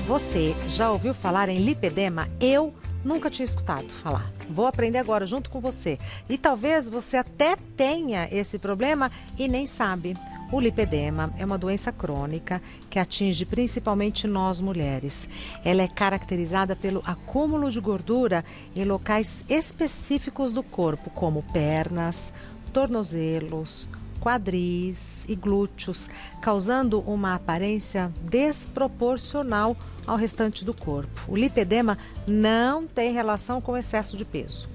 Você já ouviu falar em lipedema? Eu nunca tinha escutado falar. Vou aprender agora junto com você. E talvez você até tenha esse problema e nem sabe. O lipedema é uma doença crônica que atinge principalmente nós mulheres. Ela é caracterizada pelo acúmulo de gordura em locais específicos do corpo, como pernas, tornozelos, quadris e glúteos, causando uma aparência desproporcional ao restante do corpo. O lipedema não tem relação com excesso de peso.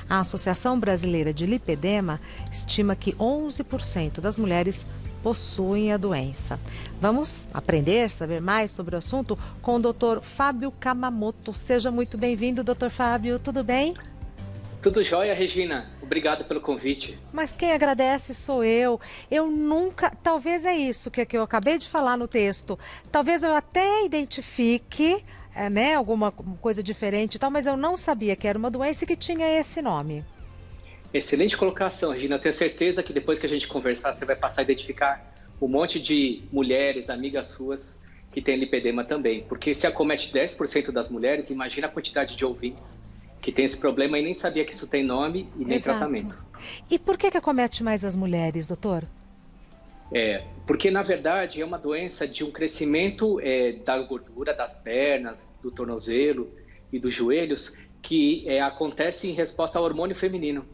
A Associação Brasileira de Lipedema estima que 11% das mulheres possuem a doença. Vamos aprender, saber mais sobre o assunto com o Dr. Fábio Kamamoto. Seja muito bem-vindo, Dr. Fábio. Tudo bem? Tudo jóia, Regina. Obrigado pelo convite. Mas quem agradece sou eu. Eu nunca... Talvez é isso que eu acabei de falar no texto. Talvez eu até identifique, alguma coisa diferente e tal, mas eu não sabia que era uma doença e que tinha esse nome. Excelente colocação, Regina. Eu tenho certeza que depois que a gente conversar, você vai passar a identificar um monte de mulheres, amigas suas, que têm lipedema também. Porque se acomete 10% das mulheres, imagina a quantidade de ouvintes que tem esse problema e nem sabia que isso tem nome e nem tratamento. E por que acomete mais as mulheres, doutor? Porque na verdade é uma doença de um crescimento da gordura das pernas, do tornozelo e dos joelhos, que acontece em resposta ao hormônio feminino.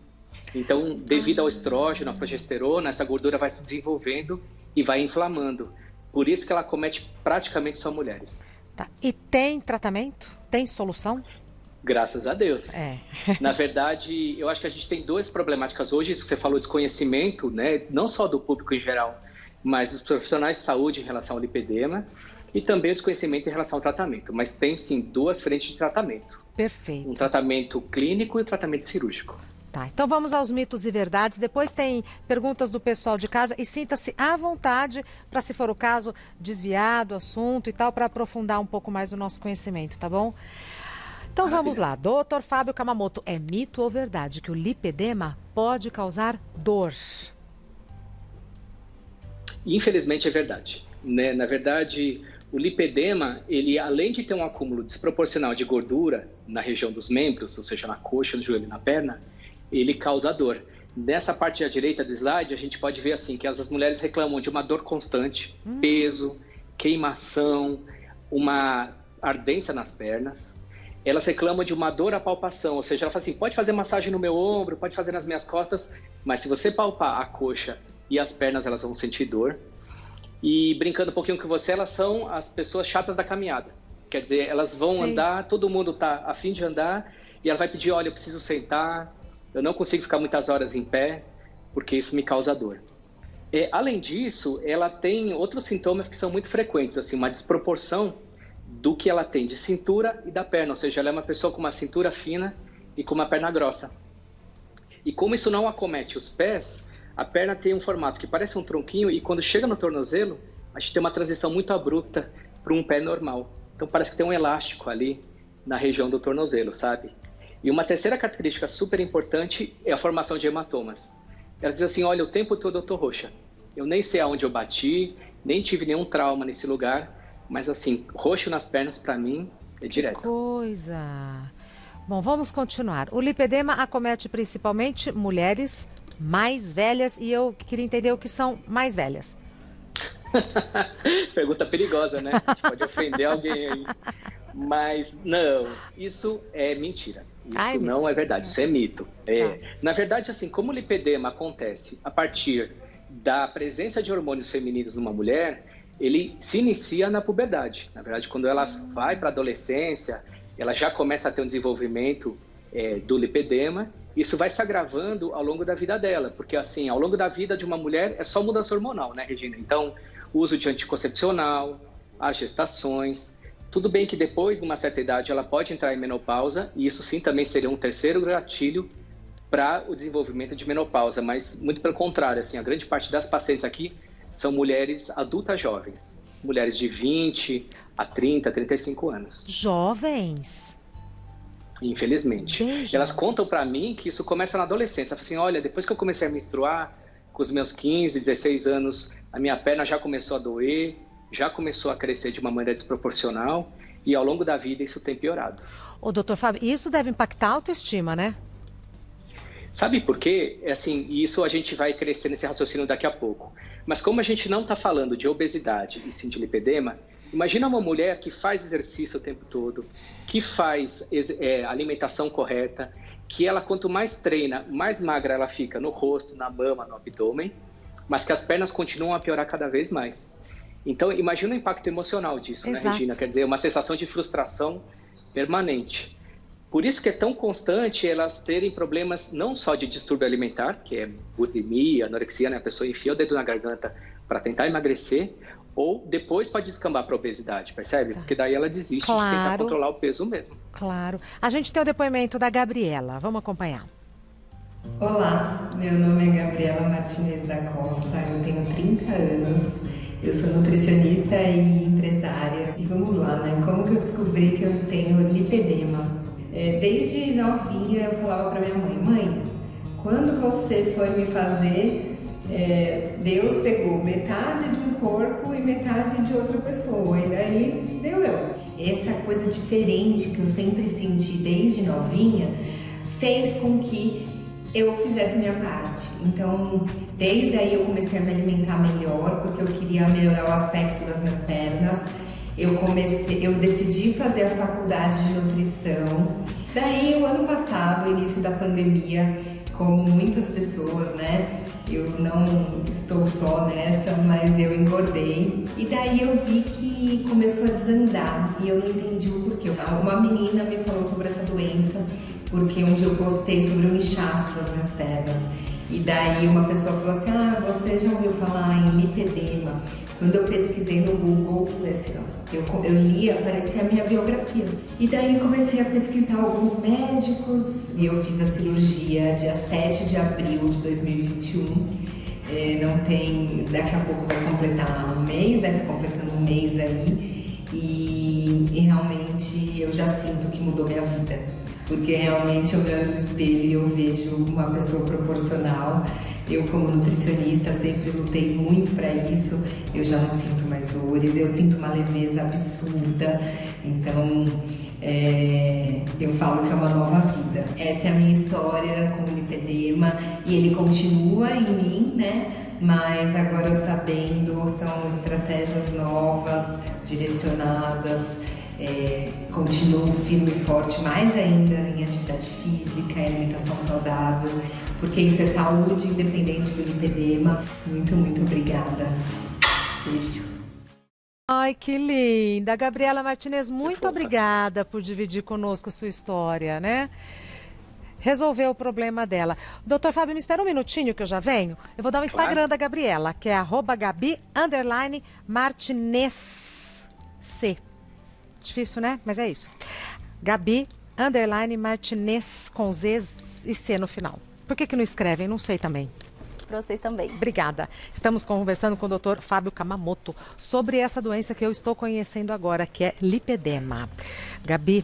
Então, devido ao estrógeno, à progesterona, essa gordura vai se desenvolvendo e vai inflamando. Por isso que ela acomete praticamente só mulheres. Tá. E tem tratamento? Tem solução? Graças a Deus. Na verdade, eu acho que a gente tem duas problemáticas hoje. Isso que você falou, desconhecimento, não só do público em geral, mas dos profissionais de saúde em relação ao lipedema e também o desconhecimento em relação ao tratamento. Mas tem, sim, duas frentes de tratamento. Perfeito. Um tratamento clínico e um tratamento cirúrgico. Tá, então vamos aos mitos e verdades. Depois tem perguntas do pessoal de casa e sinta-se à vontade para, se for o caso, desviar do assunto e tal, para aprofundar um pouco mais o nosso conhecimento, tá bom? Então vamos lá, Dr. Fábio Kamamoto, é mito ou verdade que o lipedema pode causar dor? Infelizmente é verdade. Na verdade, o lipedema, ele além de ter um acúmulo desproporcional de gordura na região dos membros, ou seja, na coxa, no joelho e na perna, ele causa dor. Nessa parte à direita do slide, a gente pode ver assim que as mulheres reclamam de uma dor constante, peso, queimação, uma ardência nas pernas. Elas reclamam de uma dor à palpação, ou seja, ela fala assim, pode fazer massagem no meu ombro, pode fazer nas minhas costas, mas se você palpar a coxa e as pernas, elas vão sentir dor. E brincando um pouquinho com você, elas são as pessoas chatas da caminhada. Quer dizer, elas vão andar, todo mundo está a fim de andar, e ela vai pedir, olha, eu preciso sentar, eu não consigo ficar muitas horas em pé, porque isso me causa dor. Além disso, ela tem outros sintomas que são muito frequentes, assim, uma desproporção do que ela tem de cintura e da perna, ou seja, ela é uma pessoa com uma cintura fina e com uma perna grossa. E como isso não acomete os pés, a perna tem um formato que parece um tronquinho e quando chega no tornozelo, a gente tem uma transição muito abrupta para um pé normal. Então parece que tem um elástico ali na região do tornozelo, sabe? E uma terceira característica super importante é a formação de hematomas. Ela diz assim, olha, o tempo todo eu tô roxa. Eu nem sei aonde eu bati, nem tive nenhum trauma nesse lugar, mas assim, roxo nas pernas para mim é direto. Que coisa! Bom, vamos continuar. O lipedema acomete principalmente mulheres mais velhas e eu queria entender o que são mais velhas. Pergunta perigosa, né? A gente pode ofender alguém aí. Mas não, isso é mentira. Isso não é verdade, isso é mito. Na verdade, assim, como o lipedema acontece a partir da presença de hormônios femininos numa mulher, ele se inicia na puberdade. Na verdade, quando ela vai para a adolescência, ela já começa a ter um desenvolvimento do lipedema. Isso vai se agravando ao longo da vida dela, porque assim, ao longo da vida de uma mulher é só mudança hormonal, né, Regina? Então, o uso de anticoncepcional, as gestações. Tudo bem que depois de uma certa idade ela pode entrar em menopausa, e isso sim também seria um terceiro gatilho para o desenvolvimento de menopausa, mas muito pelo contrário, assim, a grande parte das pacientes aqui são mulheres adultas jovens, mulheres de 20 a 30, 35 anos. Jovens? Infelizmente. Elas contam para mim que isso começa na adolescência. Falam assim, olha, depois que eu comecei a menstruar, com os meus 15, 16 anos, a minha perna já começou a doer, já começou a crescer de uma maneira desproporcional. e ao longo da vida isso tem piorado. Ô, doutor Fábio, isso deve impactar a autoestima, né? Sabe por quê? Assim, isso a gente vai crescer nesse raciocínio daqui a pouco. Mas como a gente não está falando de obesidade e sim de lipedema, imagina uma mulher que faz exercício o tempo todo, que faz alimentação correta, que ela, quanto mais treina, mais magra ela fica no rosto, na mama, no abdômen, mas que as pernas continuam a piorar cada vez mais. Então, imagina o impacto emocional disso, né, Regina? Quer dizer, uma sensação de frustração permanente. Por isso que é tão constante elas terem problemas não só de distúrbio alimentar, que é bulimia, anorexia, né? A pessoa enfia o dedo na garganta para tentar emagrecer, ou depois pode descambar para obesidade, percebe? Porque daí ela desiste de tentar controlar o peso mesmo. Claro. A gente tem o depoimento da Gabriela. Vamos acompanhar. Olá, meu nome é Gabriela Martinez da Costa, eu tenho 30 anos, eu sou nutricionista e empresária. E vamos lá, né? Como que eu descobri que eu tenho lipedema? Desde novinha eu falava para minha mãe, quando você foi me fazer, Deus pegou metade de um corpo e metade de outra pessoa, e daí deu eu. Essa coisa diferente que eu sempre senti desde novinha fez com que eu fizesse minha parte. Então, desde aí eu comecei a me alimentar melhor, porque eu queria melhorar o aspecto das minhas pernas. Eu decidi fazer a faculdade de nutrição. Daí, o ano passado, início da pandemia, como muitas pessoas, né? Eu não estou só nessa, mas eu engordei. E daí eu vi que começou a desandar e eu não entendi o porquê. Uma menina me falou sobre essa doença, porque um dia eu postei sobre um inchaço nas minhas pernas. E daí uma pessoa falou assim, você já ouviu falar em lipedema? Quando eu pesquisei no Google, falei assim, eu li, aparecia a minha biografia. E daí comecei a pesquisar alguns médicos e eu fiz a cirurgia dia 7 de abril de 2021. Não tem, daqui a pouco vai completar um mês, tá completando um mês aí. E realmente eu já sinto que mudou minha vida. Porque realmente eu me olho no espelho e eu vejo uma pessoa proporcional. Eu, como nutricionista, sempre lutei muito para isso. Eu já não sinto mais dores, eu sinto uma leveza absurda. Então, eu falo que é uma nova vida. Essa é a minha história com o lipedema e ele continua em mim, né? Mas agora eu sabendo, são estratégias novas, direcionadas. Continuo firme e forte, mais ainda em atividade física, alimentação saudável, porque isso é saúde independente do lipedema. Muito, muito obrigada. Beijo. Ai, que linda! Gabriela Martinez, muito obrigada por dividir conosco a sua história, né? Resolveu o problema dela. Doutor Fábio, me espera um minutinho que eu já venho. Eu vou dar o Instagram da Gabriela, que é @Gabi_Martinez. Difícil, né? Mas é isso. Gabi_Martinez com Z e C no final. Por que não escrevem? Não sei também. Para vocês também. Obrigada. Estamos conversando com o Dr. Fábio Kamamoto sobre essa doença que eu estou conhecendo agora, que é lipedema. Gabi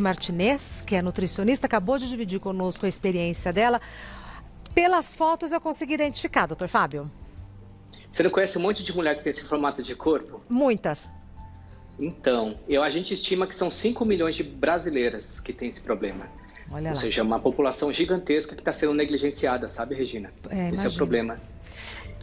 Martinez, que é nutricionista, acabou de dividir conosco a experiência dela. Pelas fotos eu consegui identificar, Dr. Fábio. Você não conhece um monte de mulher que tem esse formato de corpo? Muitas. Então, a gente estima que são 5 milhões de brasileiras que têm esse problema. Olha lá. Ou seja, uma população gigantesca que está sendo negligenciada, sabe, Regina? Esse é o problema.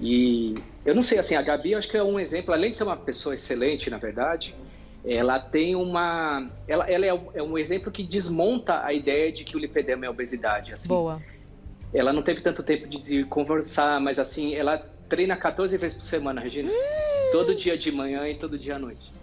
E eu não sei, assim, a Gabi, eu acho que é um exemplo, além de ser uma pessoa excelente, na verdade, ela tem uma... Ela é um exemplo que desmonta a ideia de que o lipedema é obesidade. Assim. Boa. Ela não teve tanto tempo de conversar, mas assim, ela treina 14 vezes por semana, Regina. Todo dia de manhã e todo dia à noite.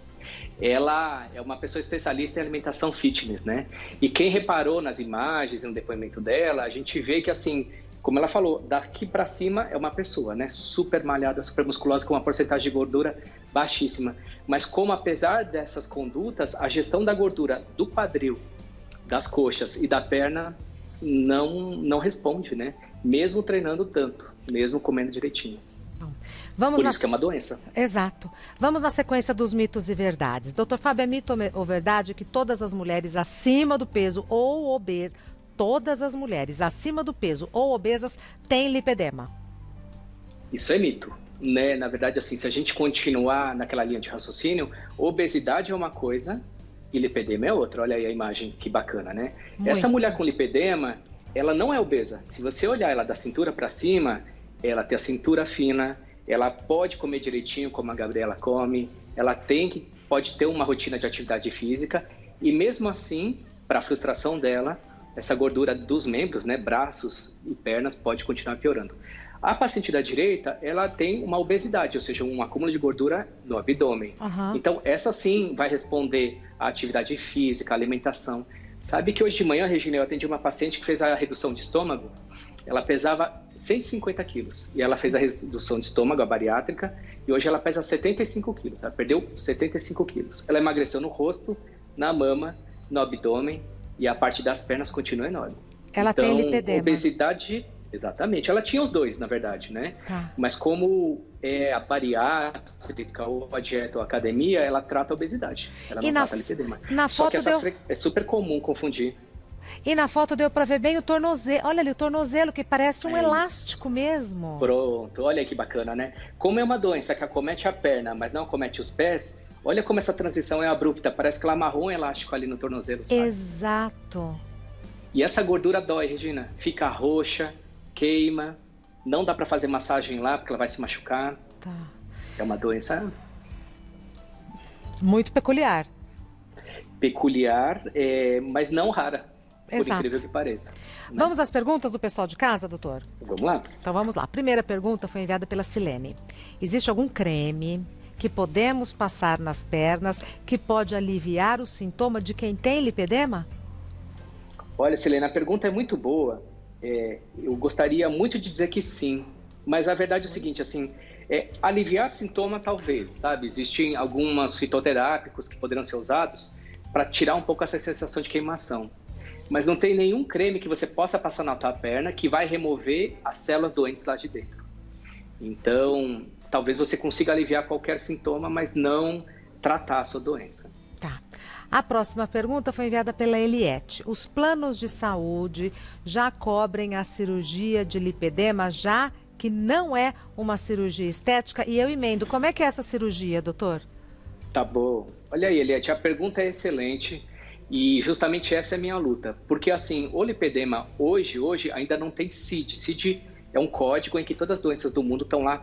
Ela é uma pessoa especialista em alimentação fitness, né? E quem reparou nas imagens, no depoimento dela, a gente vê que, assim, como ela falou, daqui para cima é uma pessoa, né? Super malhada, super musculosa, com uma porcentagem de gordura baixíssima. Mas como, apesar dessas condutas, a gestão da gordura do quadril, das coxas e da perna não responde, né? Mesmo treinando tanto, mesmo comendo direitinho. Por isso que é uma doença. Exato. Vamos na sequência dos mitos e verdades. Doutor Fábio, é mito ou verdade que todas as mulheres acima do peso ou obesas, todas as mulheres acima do peso ou obesas têm lipedema? Isso é mito, né? Na verdade, assim, se a gente continuar naquela linha de raciocínio, obesidade é uma coisa e lipedema é outra. Olha aí a imagem, que bacana, né? Muito. Essa mulher com lipedema, ela não é obesa. Se você olhar ela da cintura para cima, ela tem a cintura fina, ela pode comer direitinho como a Gabriela come, ela pode ter uma rotina de atividade física e mesmo assim, para a frustração dela, essa gordura dos membros, né, braços e pernas, pode continuar piorando. A paciente da direita, ela tem uma obesidade, ou seja, um acúmulo de gordura no abdômen. Então, essa sim vai responder à atividade física, à alimentação. Sabe que hoje de manhã, Regina, eu atendi uma paciente que fez a redução de estômago, ela pesava 150 quilos, e ela fez a redução de estômago, a bariátrica, e hoje ela pesa 75 quilos, ela perdeu 75 quilos. Ela emagreceu no rosto, na mama, no abdômen, e a parte das pernas continua enorme. Ela então, tem lipedema. Obesidade... Exatamente, ela tinha os dois, na verdade, né? Tá. Mas como é a bariátrica, ou a dieta ou a academia, ela trata a obesidade, ela não trata a lipedema. Só que é super comum confundir. E na foto deu para ver bem o tornozelo, olha ali o tornozelo que parece um elástico mesmo. Pronto, olha que bacana, né? Como é uma doença que acomete a perna, mas não acomete os pés, olha como essa transição é abrupta, parece que ela amarrou um elástico ali no tornozelo, sabe? Exato. E essa gordura dói, Regina, fica roxa, queima, não dá para fazer massagem lá porque ela vai se machucar. Tá. É uma doença muito peculiar. Peculiar, mas não rara, por Exato. incrível que pareça. Né? Vamos às perguntas do pessoal de casa, doutor? Vamos lá. Então vamos lá. A primeira pergunta foi enviada pela Silene. Existe algum creme que podemos passar nas pernas que pode aliviar o sintoma de quem tem lipedema? Olha, Silene, a pergunta é muito boa. Eu gostaria muito de dizer que sim, mas a verdade é o seguinte, assim, aliviar sintoma talvez, sabe? Existem alguns fitoterápicos que poderão ser usados para tirar um pouco essa sensação de queimação, mas não tem nenhum creme que você possa passar na tua perna que vai remover as células doentes lá de dentro. Então, talvez você consiga aliviar qualquer sintoma, mas não tratar a sua doença. Tá. A próxima pergunta foi enviada pela Eliette. Os planos de saúde já cobrem a cirurgia de lipedema, já que não é uma cirurgia estética? E eu emendo, como é que é essa cirurgia, doutor? Tá bom. Olha aí, Eliette, a pergunta é excelente e justamente essa é a minha luta. Porque assim, o lipedema hoje ainda não tem CID. CID é um código em que todas as doenças do mundo estão lá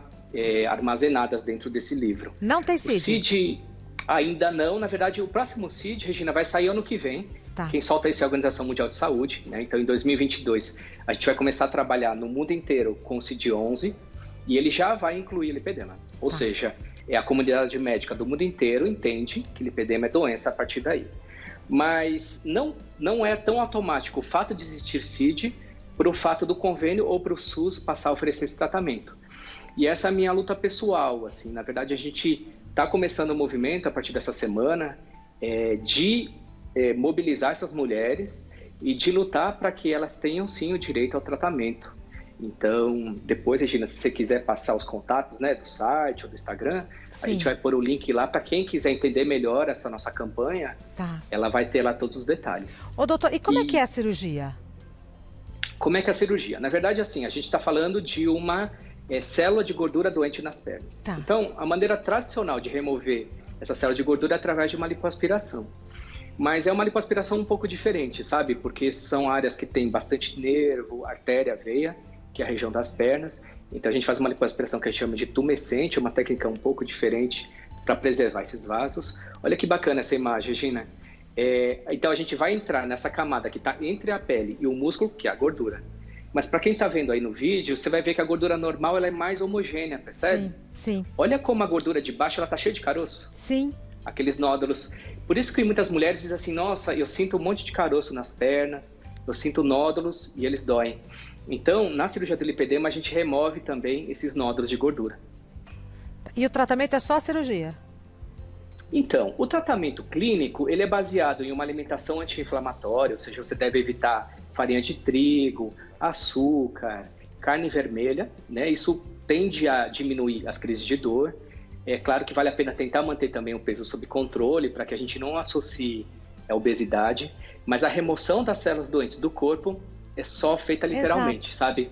armazenadas dentro desse livro. Não tem CID? O CID... Ainda não, na verdade, o próximo CID, Regina, vai sair ano que vem. Tá. Quem solta isso é a Organização Mundial de Saúde, né? Então, em 2022, a gente vai começar a trabalhar no mundo inteiro com o CID-11 e ele já vai incluir lipedema. Ou seja, a comunidade médica do mundo inteiro entende que lipedema é doença a partir daí. Mas não é tão automático o fato de existir CID para o fato do convênio ou para o SUS passar a oferecer esse tratamento. E essa é a minha luta pessoal, assim, na verdade a gente está começando um movimento a partir dessa semana de mobilizar essas mulheres e de lutar para que elas tenham sim o direito ao tratamento. Então, depois, Regina, se você quiser passar os contatos, né, do site ou do Instagram, a gente vai pôr o link lá para quem quiser entender melhor essa nossa campanha, ela vai ter lá todos os detalhes. Ô, doutor, e como é que é a cirurgia? Como é que é a cirurgia? Na verdade, assim, a gente está falando de uma célula de gordura doente nas pernas. Tá. Então, a maneira tradicional de remover essa célula de gordura é através de uma lipoaspiração. Mas é uma lipoaspiração um pouco diferente, sabe? Porque são áreas que tem bastante nervo, artéria, veia, que é a região das pernas. Então, a gente faz uma lipoaspiração que a gente chama de tumescente, uma técnica um pouco diferente para preservar esses vasos. Olha que bacana essa imagem, Regina. Então, a gente vai entrar nessa camada que está entre a pele e o músculo, que é a gordura. Mas para quem está vendo aí no vídeo, você vai ver que a gordura normal ela é mais homogênea, percebe? Sim. Olha como a gordura de baixo está cheia de caroço. Sim. Aqueles nódulos. Por isso que muitas mulheres dizem assim, nossa, eu sinto um monte de caroço nas pernas, eu sinto nódulos e eles doem. Então, na cirurgia do lipedema, a gente remove também esses nódulos de gordura. E o tratamento é só a cirurgia? Então, o tratamento clínico, ele é baseado em uma alimentação anti-inflamatória, ou seja, você deve evitar farinha de trigo, açúcar, carne vermelha, né? Isso tende a diminuir as crises de dor. É claro que vale a pena tentar manter também o peso sob controle para que a gente não associe a obesidade, mas a remoção das células doentes do corpo é só feita literalmente, sabe?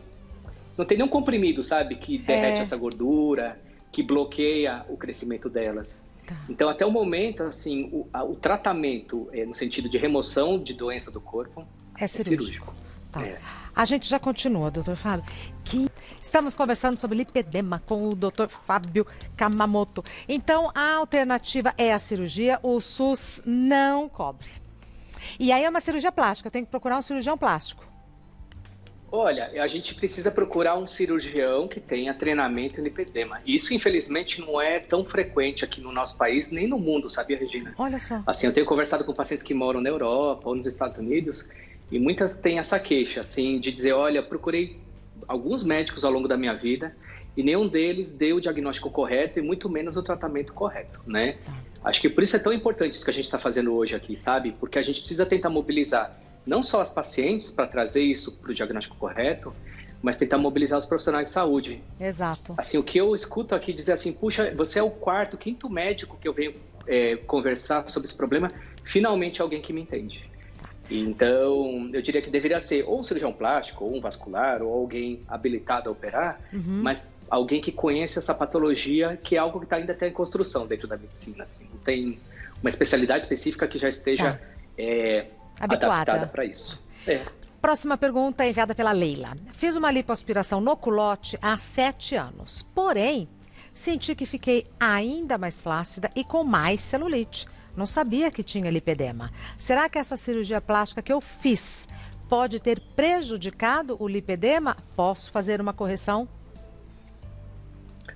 Não tem nenhum comprimido, sabe, que derrete essa gordura, que bloqueia o crescimento delas. Tá. Então, até o momento, assim, o tratamento no sentido de remoção de doença do corpo É cirúrgico. Tá. É. A gente já continua, doutor Fábio. Estamos conversando sobre lipedema com o doutor Fábio Kamamoto. Então, a alternativa é a cirurgia, o SUS não cobre. E aí é uma cirurgia plástica, eu tenho que procurar um cirurgião plástico. Olha, a gente precisa procurar um cirurgião que tenha treinamento em lipedema. Isso, infelizmente, não é tão frequente aqui no nosso país, nem no mundo, sabia, Regina? Olha só. Assim, eu tenho conversado com pacientes que moram na Europa ou nos Estados Unidos, e muitas têm essa queixa, assim, de dizer, olha, procurei alguns médicos ao longo da minha vida e nenhum deles deu o diagnóstico correto e muito menos o tratamento correto, né? Acho que por isso é tão importante isso que a gente está fazendo hoje aqui, sabe? Porque a gente precisa tentar mobilizar não só as pacientes para trazer isso para o diagnóstico correto, mas tentar mobilizar os profissionais de saúde. Exato. Assim, o que eu escuto aqui dizer assim, puxa, você é o quarto, quinto médico que eu venho conversar sobre esse problema, finalmente alguém que me entende. Então, eu diria que deveria ser ou um cirurgião plástico, ou um vascular, ou alguém habilitado a operar, mas alguém que conheça essa patologia, que é algo que ainda está em construção dentro da medicina. Assim, não tem uma especialidade específica que já esteja adaptada para isso. Próxima pergunta é enviada pela Leila. Fiz uma lipoaspiração no culote há 7 anos, porém, senti que fiquei ainda mais flácida e com mais celulite. Não sabia que tinha lipedema. Será que essa cirurgia plástica que eu fiz pode ter prejudicado o lipedema? Posso fazer uma correção?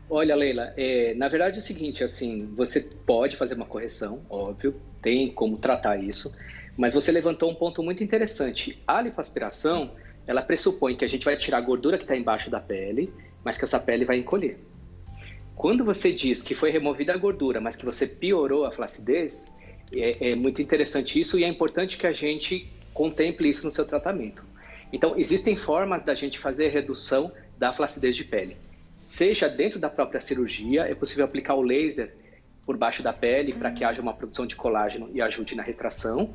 Olha, Leila, na verdade é o seguinte, assim, você pode fazer uma correção, óbvio, tem como tratar isso, mas você levantou um ponto muito interessante. A lipoaspiração, ela pressupõe que a gente vai tirar a gordura que está embaixo da pele, mas que essa pele vai encolher. Quando você diz que foi removida a gordura, mas que você piorou a flacidez, é muito interessante isso e é importante que a gente contemple isso no seu tratamento. Então, existem formas da gente fazer redução da flacidez de pele. Seja dentro da própria cirurgia, é possível aplicar o laser por baixo da pele para que haja uma produção de colágeno e ajude na retração.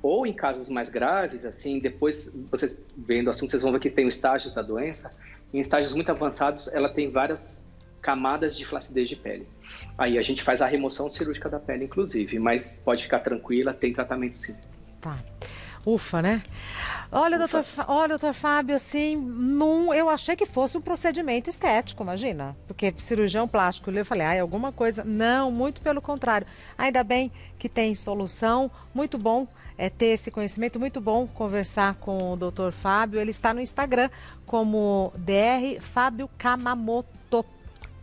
Ou em casos mais graves, assim, depois, vocês vendo o assunto, vocês vão ver que tem os estágios da doença. Em estágios muito avançados, ela tem várias camadas de flacidez de pele. Aí a gente faz a remoção cirúrgica da pele, inclusive, mas pode ficar tranquila, tem tratamento sim. Tá. Ufa, né? Olha, doutor Fábio, assim, eu achei que fosse um procedimento estético, imagina. Porque cirurgião plástico, eu falei, alguma coisa. Não, muito pelo contrário. Ainda bem que tem solução, muito bom ter esse conhecimento, muito bom conversar com o doutor Fábio. Ele está no Instagram como Dr. Fábio Kamamoto.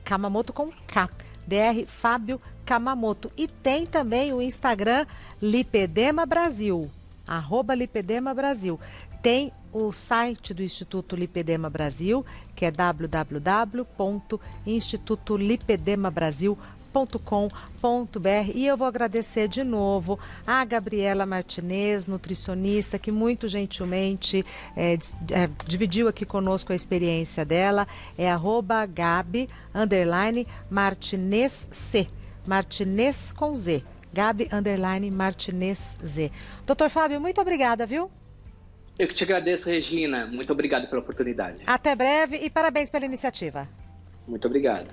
Kamamoto com K. Dr. Fábio Kamamoto. E tem também o Instagram Lipedema Brasil. @Lipedema Brasil. Tem o site do Instituto Lipedema Brasil, que é www.institutolipedemabrasil.com.br. E eu vou agradecer de novo a Gabriela Martinez, nutricionista, que muito gentilmente dividiu aqui conosco a experiência dela. É @Gabi_Martinez_C. Martinez com Z. Gabi_Martinez Z. Doutor Fábio, muito obrigada, viu? Eu que te agradeço, Regina. Muito obrigado pela oportunidade. Até breve e parabéns pela iniciativa. Muito obrigado.